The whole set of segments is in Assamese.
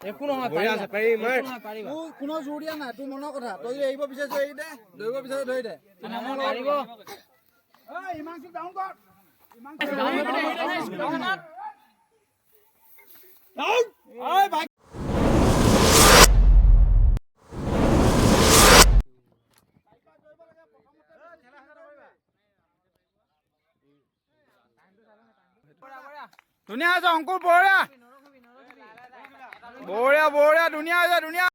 একো নহয় কোনো জোৰ দিয়া নাই, তোৰ মনৰ কথা। তই যদি এৰিব বিচাৰিছ এৰি দে, ধৰিব বিচাৰিছ ধৰি দে। ধুনীয়া আছে অংকুৰ, বঢ়িয়া বঢ়িয়া বঢ়িয়া, ধুনীয়া আছে ধুনীয়া।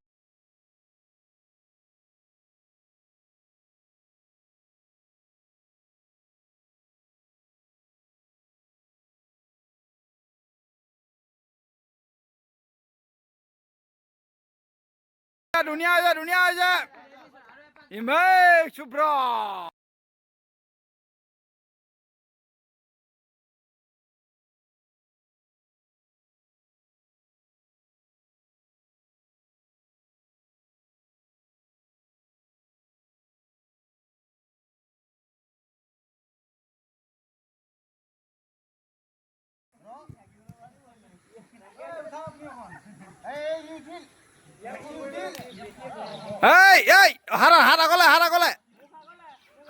ধুনীয়া হৈছে ধুনীয়া হৈছে, ইমেশ শুভ্ৰ।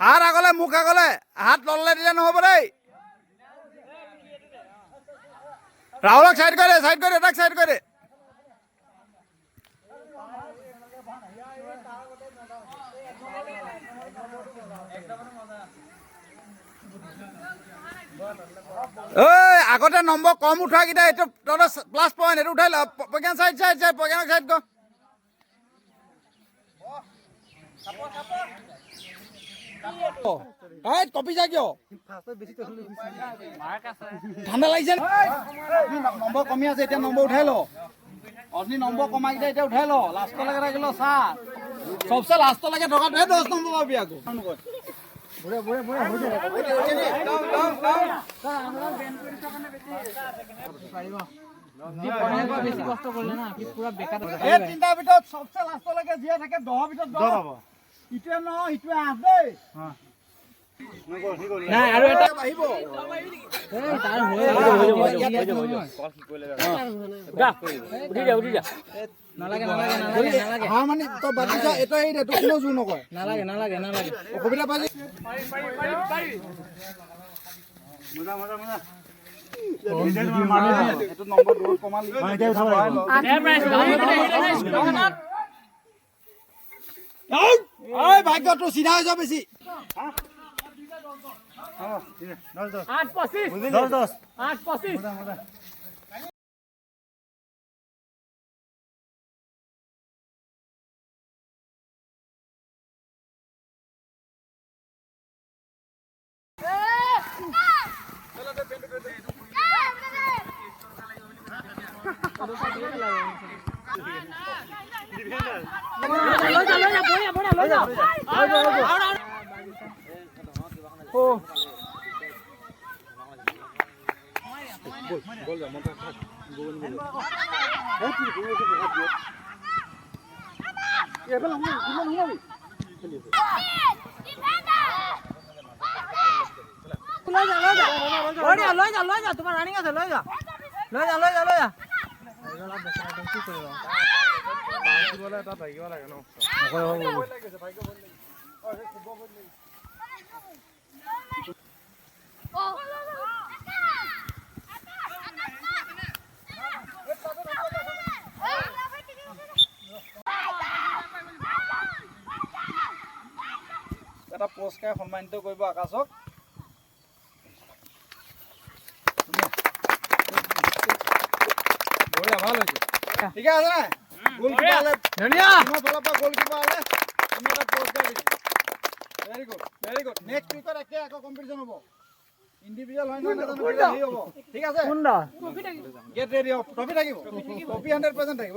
হাত আগলে মুখ আগলে, হাত তললে দিলে নহব দেই। ৰাহুলক সাইড কৰে তাক সাইড কৰে। আগতে নম্বৰ কম উঠা কেইটা এইটো প্লাস পয়েন্ট, এইটো উঠাই ল। প্ৰজ্ঞান সাইড প্ৰজ্ঞানক সাইড কৰ। কপি যা কিয়? ঠাণ্ডা লাগিছে, নম্বৰ কমি আছে, এতিয়া নম্বৰ উঠাই ল। অথনি নম্বৰ কমাই কেইটা এতিয়া উঠাই ল, লাষ্টলৈকে থাকিল চা। সবচে লাষ্টলৈকে থকাটোহে 10 নম্বৰ পাবি আকৌ। তিনটাৰ ভিতৰত সবচে লাষ্টলৈকে যিয়ে থাকে 10ৰ ভিতৰত 10 পাব। ইটোৱে 9 ইটোৱে 8 দেই। নাই আৰু এটা আহিব। মানে তই বাদ দিছ, এইটো এৰি দে, তোক কোনো জোৰ নকৰে। নালাগে অসুবিধা পাই নম্বৰ দূৰত কমালি। ভাগ্যটো চিধা হৈ যোৱা বেছি। 8-25 লৈ যা তোমাৰ ৰানিং আছে, লৈ যা। এটা পুৰস্কাৰ সন্মানিত কৰিব আকাশক। বঢ়িয়া, ভাল হৈছে, ঠিক আছে নাই? গলকিপাৰ গলকিপাৰ আমি এটা পুৰস্কাৰ দিছো। Very good. নেক্সট উইকত একে আকৌ কম্পিটিশ্যন হ'ব। ইণ্ডিভিজুৱেল হয় নহয় নাজানো, ঠিক আছে? গেট ৰেডি, ট্ৰফি থাকিব, ট্ৰফি 100% থাকিব।